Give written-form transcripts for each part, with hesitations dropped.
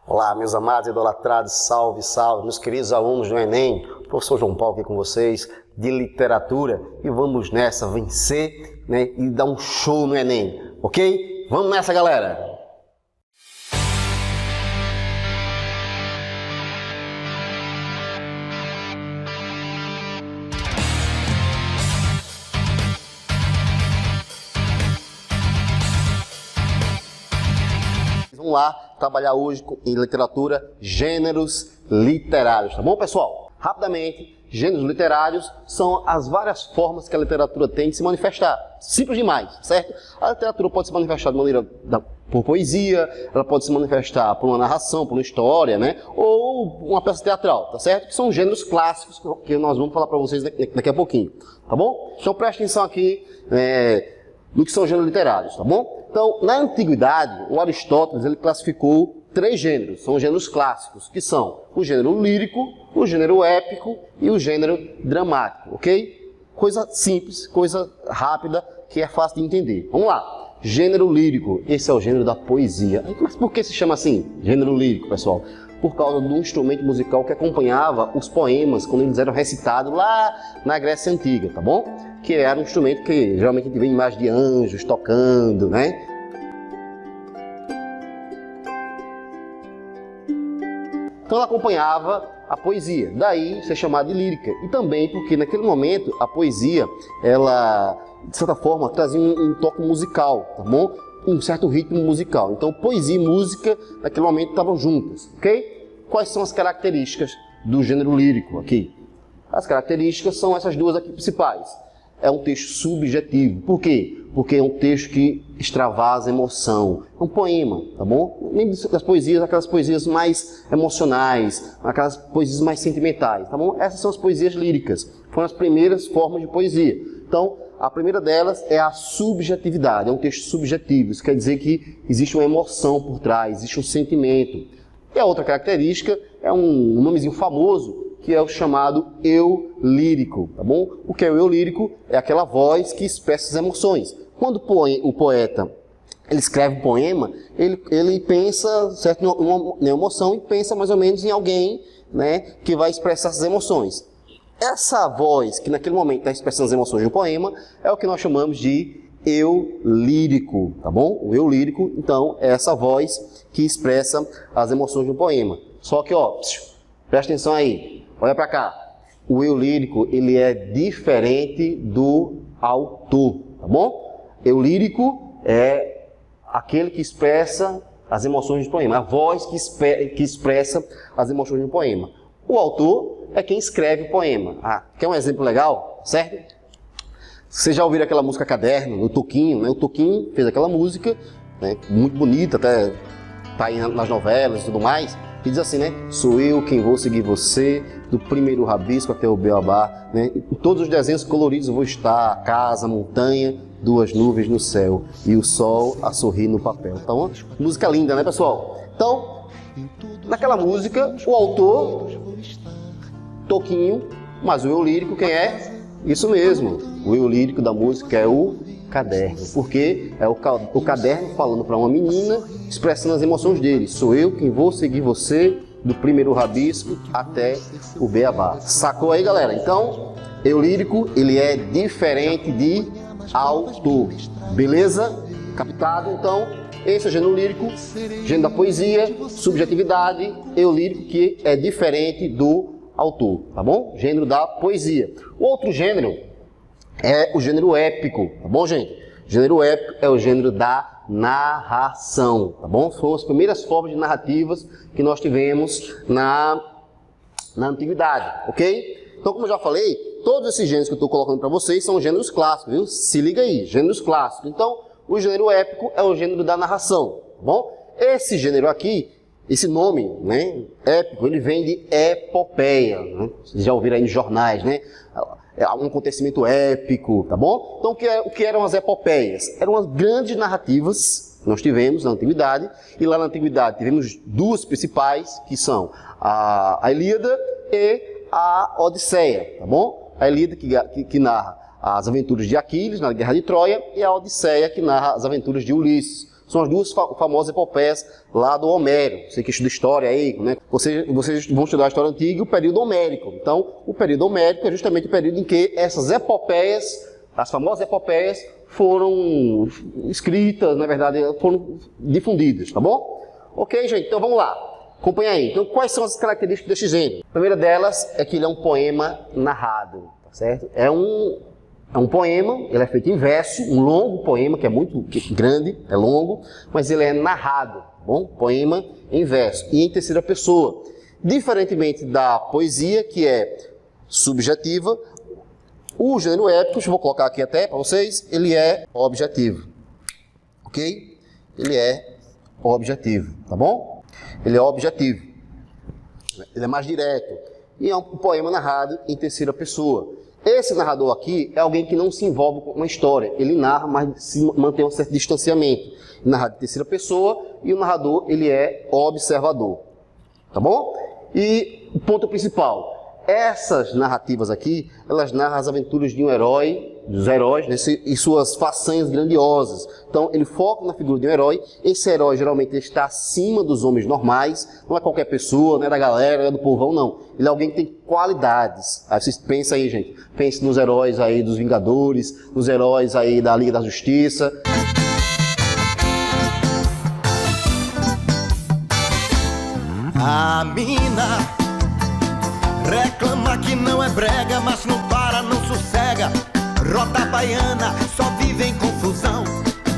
Olá, meus amados idolatrados, salve, salve, meus queridos alunos do Enem, professor João Paulo aqui com vocês, de literatura, e vamos nessa, vencer, né, e dar um show no Enem, ok? Vamos nessa, galera! Vamos lá trabalhar hoje em literatura gêneros literários, tá bom, pessoal? Rapidamente, gêneros literários são as várias formas que a literatura tem de se manifestar. Simples demais, certo? A literatura pode se manifestar de maneira por poesia, ela pode se manifestar por uma narração, por uma história, né? Ou uma peça teatral, tá certo? Que são gêneros clássicos que nós vamos falar para vocês daqui a pouquinho, tá bom? Então preste atenção aqui no que são gêneros literários, tá bom? Então, na antiguidade, o Aristóteles ele classificou 3 gêneros, são gêneros clássicos, que são o gênero lírico, o gênero épico e o gênero dramático, ok? Coisa simples, coisa rápida, que é fácil de entender. Vamos lá. Gênero lírico, esse é o gênero da poesia. Mas por que se chama assim, gênero lírico, pessoal? Por causa do instrumento musical que acompanhava os poemas quando eles eram recitados lá na Grécia Antiga, tá bom? Que era um instrumento que geralmente a gente vê imagens de anjos tocando, né? Então ela acompanhava a poesia, daí ser chamada de lírica. E também porque naquele momento a poesia, ela de certa forma trazia um toque musical, tá bom? Um certo ritmo musical. Então poesia e música naquele momento estavam juntas, ok? Quais são as características do gênero lírico aqui? As características são essas duas aqui principais. É um texto subjetivo. Por quê? Porque é um texto que extravasa emoção. É um poema, tá bom? Nem das poesias, aquelas poesias mais emocionais, aquelas poesias mais sentimentais, tá bom? Essas são as poesias líricas. Foram as primeiras formas de poesia. Então, a primeira delas é a subjetividade. É um texto subjetivo. Isso quer dizer que existe uma emoção por trás, existe um sentimento. E a outra característica é um nomezinho famoso, que é o chamado eu lírico, tá bom? O que é o eu lírico? É aquela voz que expressa as emoções. Quando o poeta ele escreve um poema, ele pensa certo, em emoção e pensa mais ou menos em alguém, né, que vai expressar essas emoções. Essa voz que naquele momento está expressando as emoções de um poema é o que nós chamamos de eu lírico, tá bom? O eu lírico, então, é essa voz que expressa as emoções de um poema. Só que, ó, presta atenção aí. Olha para cá, o eu lírico ele é diferente do autor, tá bom? Eu lírico é aquele que expressa as emoções de um poema, a voz que expressa as emoções de um poema. O autor é quem escreve o poema. Quer um exemplo legal, certo? Vocês já ouviram aquela música Caderno, do Toquinho, né? O Toquinho fez aquela música, né, muito bonita, até tá aí nas novelas e tudo mais. E diz assim, né? Sou eu quem vou seguir você, do primeiro rabisco até o beabá, né? Em todos os desenhos coloridos eu vou estar, a casa, a montanha, 2 nuvens no céu e o sol a sorrir no papel. Então, música linda, né, pessoal? Então, naquela música, o autor, Toquinho, mas o eu lírico quem é? Isso mesmo, o eu lírico da música é o caderno, porque é o caderno falando para uma menina, expressando as emoções dele. Sou eu quem vou seguir você, do primeiro rabisco até o beabá. Sacou aí, galera? Então, eu lírico, ele é diferente de autor. Beleza? Captado? Então, esse é o gênero lírico, gênero da poesia, subjetividade, eu lírico, que é diferente do autor, tá bom? Gênero da poesia. O outro gênero é o gênero épico, tá bom, gente? O gênero épico é o gênero da narração, tá bom? Foram as primeiras formas de narrativas que nós tivemos na antiguidade, ok? Então, como eu já falei, todos esses gêneros que eu estou colocando para vocês são gêneros clássicos, viu? Se liga aí, gêneros clássicos. Então, o gênero épico é o gênero da narração, tá bom? Esse gênero aqui, esse nome, né, épico, ele vem de epopeia, né? Vocês já ouviram aí nos jornais, né? É um acontecimento épico, tá bom? Então, o que eram as epopeias? Eram as grandes narrativas que nós tivemos na Antiguidade, e lá na Antiguidade tivemos 2 principais, que são a Ilíada e a Odisseia, tá bom? A Ilíada que narra as aventuras de Aquiles na Guerra de Troia, e a Odisseia que narra as aventuras de Ulisses. São as duas famosas epopeias lá do Homero. Você que estuda história aí, né? Vocês vão estudar a história antiga e o período homérico. Então, o período homérico é justamente o período em que essas epopeias, as famosas epopeias, foram escritas, na verdade, foram difundidas, tá bom? Ok, gente? Então vamos lá. Acompanha aí. Então, quais são as características desse gênero? A primeira delas é que ele é um poema narrado, tá certo? É um poema, ele é feito em verso, um longo poema, que é muito grande, é longo, mas ele é narrado, tá bom? Poema em verso e em terceira pessoa. Diferentemente da poesia, que é subjetiva, o gênero épico, vou colocar aqui até para vocês, ele é objetivo, ok? Ele é objetivo, tá bom? Ele é objetivo, ele é mais direto e é um poema narrado em terceira pessoa. Esse narrador aqui é alguém que não se envolve com uma história, ele narra, mas se mantém um certo distanciamento. Narrado em terceira pessoa e o narrador ele é observador, tá bom? E o ponto principal, essas narrativas aqui, elas narram as aventuras de um herói, dos heróis, né, e suas façanhas grandiosas. Então, ele foca na figura de um herói. Esse herói, geralmente, está acima dos homens normais. Não é qualquer pessoa, não é da galera, não é do povão, não. Ele é alguém que tem qualidades. Aí vocês pensam aí, gente. Pense nos heróis aí dos Vingadores, nos heróis aí da Liga da Justiça. A mina reclama que não é brega, mas não para, não sossega. Rota baiana só vive em confusão.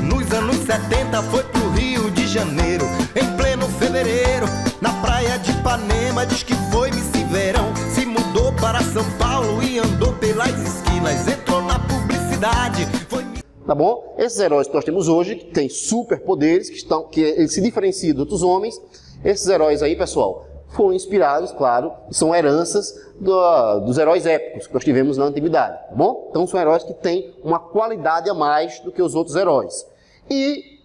Nos anos 70 foi pro Rio de Janeiro, em pleno fevereiro, na praia de Ipanema. Diz que foi Miss Verão, se mudou para São Paulo e andou pelas esquinas. Entrou na publicidade, foi... Tá bom? Esses heróis que nós temos hoje, que têm superpoderes, que eles se diferenciam de outros homens. Esses heróis aí, pessoal, foram inspirados, claro, e são heranças dos heróis épicos que nós tivemos na antiguidade, tá bom? Então são heróis que têm uma qualidade a mais do que os outros heróis. E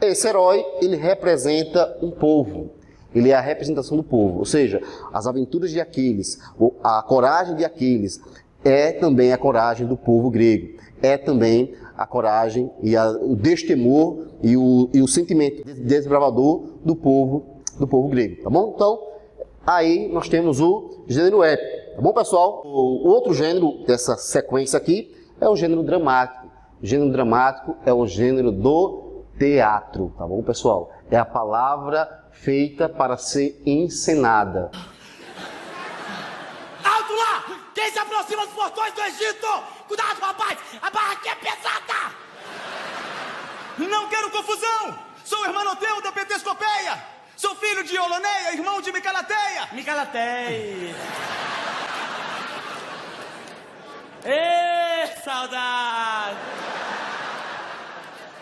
esse herói, ele representa um povo, ele é a representação do povo, ou seja, as aventuras de Aquiles, a coragem de Aquiles é também a coragem do povo grego, é também a coragem e o destemor e o sentimento desbravador do povo grego, tá bom? Então, aí nós temos o gênero épico, tá bom, pessoal? O outro gênero dessa sequência aqui é o gênero dramático. O gênero dramático é o gênero do teatro, tá bom, pessoal? É a palavra feita para ser encenada. Alto lá! Quem se aproxima dos portões do Egito? Cuidado, rapaz! A barra aqui é pesada! Não quero confusão! Sou o Hermanoteu da Petescopeia! Sou filho de Oloneia, irmão de Micalateia! Micalateia! Ê, saudade!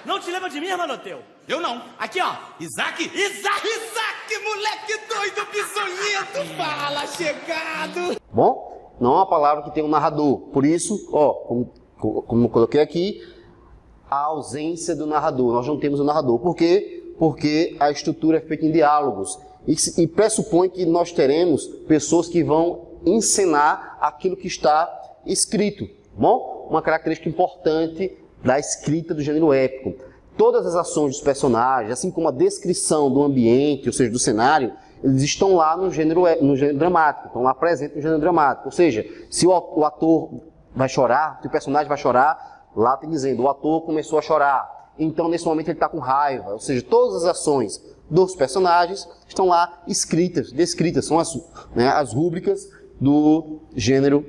Não te lembra de mim, Hermanoteu? Eu não. Aqui, ó! Isaac? Isaac, moleque doido, bisonhento! Fala, chegado! Bom, não é uma palavra que tem um narrador. Por isso, ó, como eu coloquei aqui, a ausência do narrador. Nós não temos um narrador. Por quê? Porque a estrutura é feita em diálogos e pressupõe que nós teremos pessoas que vão encenar aquilo que está escrito, bom? Uma característica importante da escrita do gênero épico. Todas as ações dos personagens, assim como a descrição do ambiente, ou seja, do cenário, eles estão lá no gênero dramático, estão lá presentes no gênero dramático. Ou seja, se o ator vai chorar, se o personagem vai chorar, lá tem dizendo, o ator começou a chorar. Então, nesse momento, ele está com raiva. Ou seja, todas as ações dos personagens estão lá escritas, descritas. São as rúbricas do gênero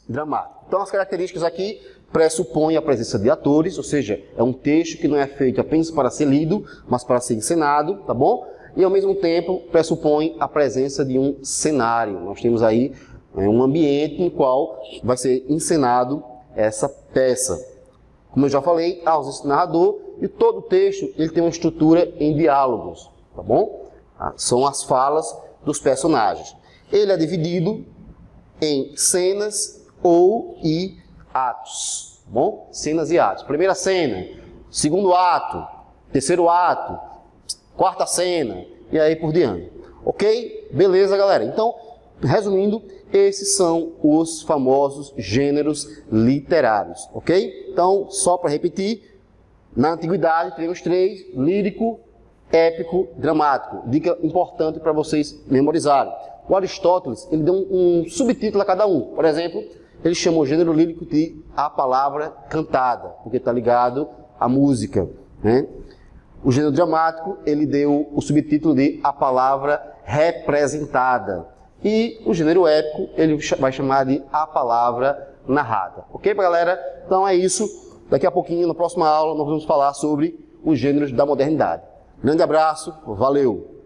dramático. Então, as características aqui pressupõem a presença de atores, ou seja, é um texto que não é feito apenas para ser lido, mas para ser encenado, tá bom? E, ao mesmo tempo, pressupõe a presença de um cenário. Nós temos aí um ambiente em qual vai ser encenado essa peça. Como eu já falei, a ausência do narrador e todo o texto ele tem uma estrutura em diálogos, tá bom? São as falas dos personagens. Ele é dividido em cenas e atos, tá bom? Cenas e atos. Primeira cena, segundo ato, terceiro ato, quarta cena e aí por diante. Ok? Beleza, galera? Então, resumindo, esses são os famosos gêneros literários, ok? Então, só para repetir, Na antiguidade, tivemos 3, lírico, épico, dramático. Dica importante para vocês memorizarem. O Aristóteles, ele deu um subtítulo a cada um. Por exemplo, ele chamou o gênero lírico de a palavra cantada, porque está ligado à música, né? O gênero dramático, ele deu o subtítulo de a palavra representada. E o gênero épico, ele vai chamar de a palavra narrada. Ok, galera? Então é isso. Daqui a pouquinho, na próxima aula, nós vamos falar sobre os gêneros da modernidade. Grande abraço, valeu!